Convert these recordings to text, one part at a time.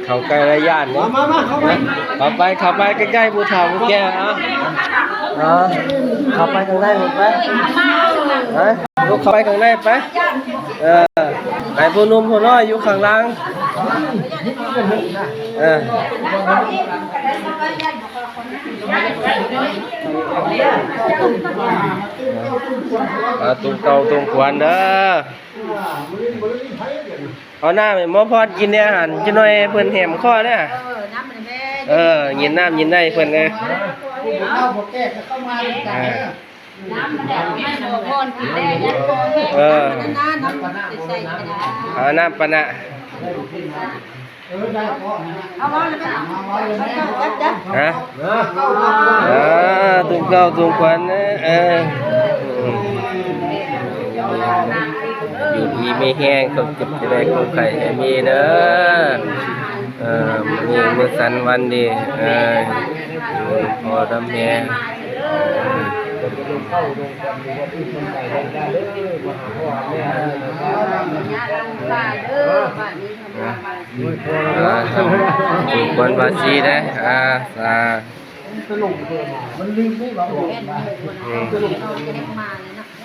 เขาใกล้ระยะนี่เข้าไปใกล้ๆผู้เฒ่าผู้แก่เข้าไปข้างในหมดไปลูกเข้าไปข้างในไปไอ้ผู้หนุ่มผู้น้อยอยู่ข้างล่างตุ้งเก่าตุ้งขวานเด้อเอาหน้าไปหมอพอดกินเนี่ยหันจะหน่อยเพิ่นแหมข้อเนี่ยยินน้ำยินได้เพิ่นไงเอาน้ำปะนะตุ้งเก่าตุ้งขวานอยู่ดีไม่แห้งตกจุดจะได้กุ้งไข่มีเด้อมีมือสันวันดีพอดำแห้งถูกคนบาซีได้มันลืมไม่เบา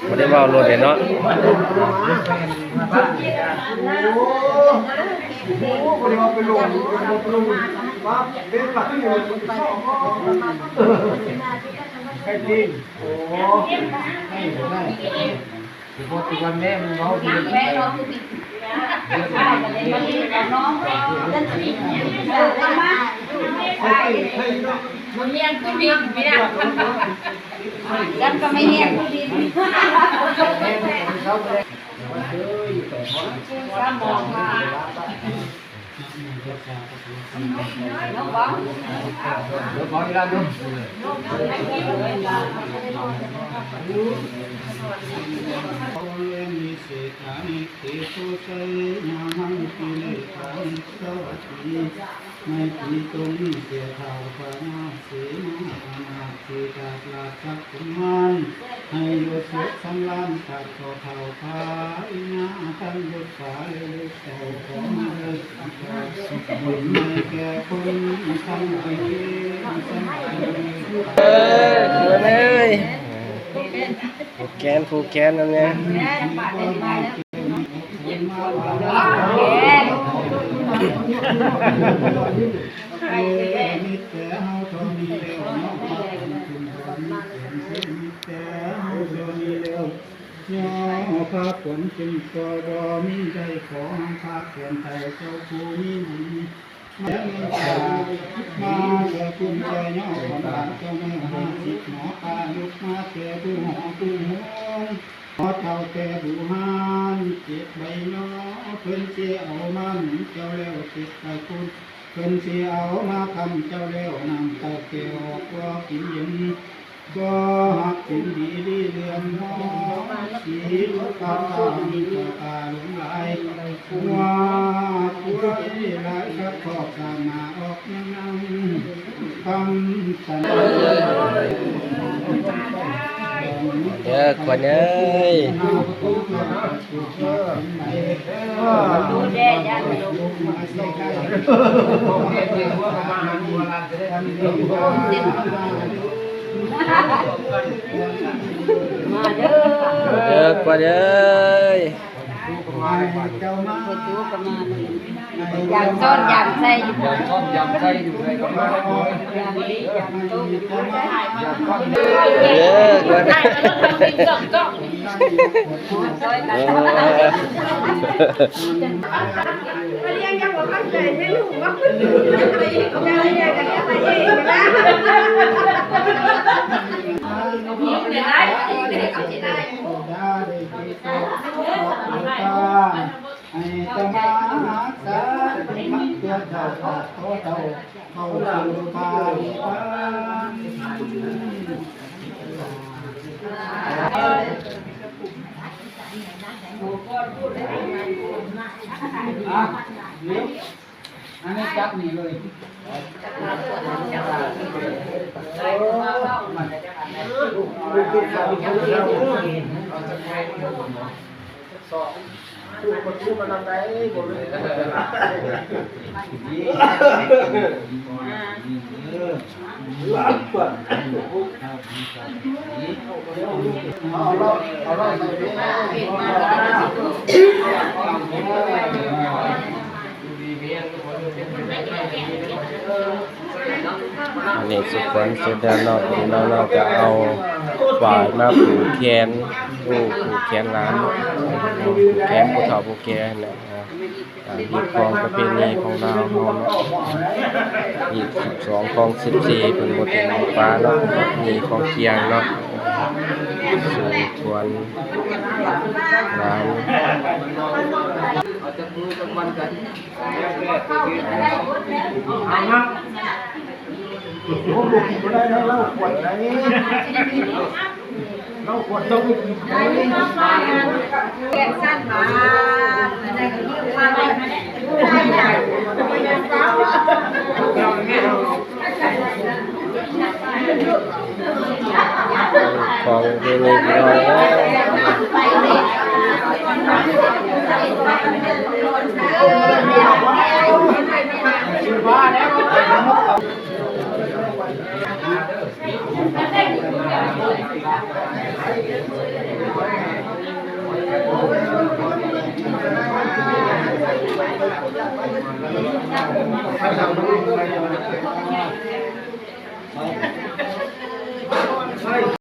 ไม่ได้เบาลดเลยเนาะให้จริงโอ้ให้ได้พอตัวแม่มันร้องดีแม่ร้องดีมันเลี้ยงกุ้งดิบไม่ได้กันก็ไม่เลี้ยงกุ้งดิบน้องบ้องน้องบ้องอีกแล้วมีเศษฐานิเทโสเสนาหังกิเลสานิสวัสดีไม่ปีตรงเสียเท่าพระนาเสนานาเสกาลาสักกุมันให้โยสุสังลานตัดต่อเท่าพาอินาทันยุตสาเลเต่าของเลยบุญไม่แก่คนทั้งไปเกี่ยงสังเลยผูกแขนนั่นไงพระผลจึงตัวรอมีได้ขอหังพระเขียนไทยเจ้าภูมิบุญแล้วมาเกิดคุณใจย่อคนบางเจ้าแม่หาสิหมอตาลุกมาแก่ผู้หอผู้หงหอเท่าแก่ผู้หานเจ็บใบน้อเพิ่นเสียเอามาหนุนเจ้าแล้วติดตะคุณเพิ่นเสียเอามาคำเจ้าแล้วนำเต่าเกี่ยวก็กินเย็นก็หักเป็นดีดีเรือนน้องสีลุกตามีตาหลงไหลว่าผู้ที่ไหลก็ขอบตามาออกนั่งคำสันคนเอ้ยดูแลยันลูกมาเสียใจมาเด้อกว่าเด้ออย่างต้นอย่างใส่อยู่ในกระมังอย่างนี้อย่างต้นอย่างต้นเด้อกว่าเด้อเรียนยังบอกว่าใจไม่รู้ว่าคุณจะไปอีกจะไปอีกจะไปอีกนะได้ก็จะได้ให้ตมาหาสามักตัวเจ้าเขาสู่พาลิปันอันนี้จับนี่เลย สู้คนสู้มันทำไรบ่เลยรักกว่าเอาเราใส่ไปนะ อันนี้สุขวันสุดแล้วเนาะเราจะเอาฝ่ายมาผูกแขนผูกแขนร้านผูกแขนผู้เฒ่าผู้แก่นะตามที่ของประเพณีของเราวเฮาเนาะมี12ของ14เป็นบ่ถึงฟ้าเนาะมีของเคียงเนาะสู่ชวนร้าน เอาจับมือจับมันกัน โอ้ลูกกินบ่ได้แล้วเราขวดไหนเราขวดต้องกินไหน แกงสั้นมาอะไรก็ยิ้มมาเลยไม่ได้ไม่ได้เฝ้า ของที่นี่พี่น้อง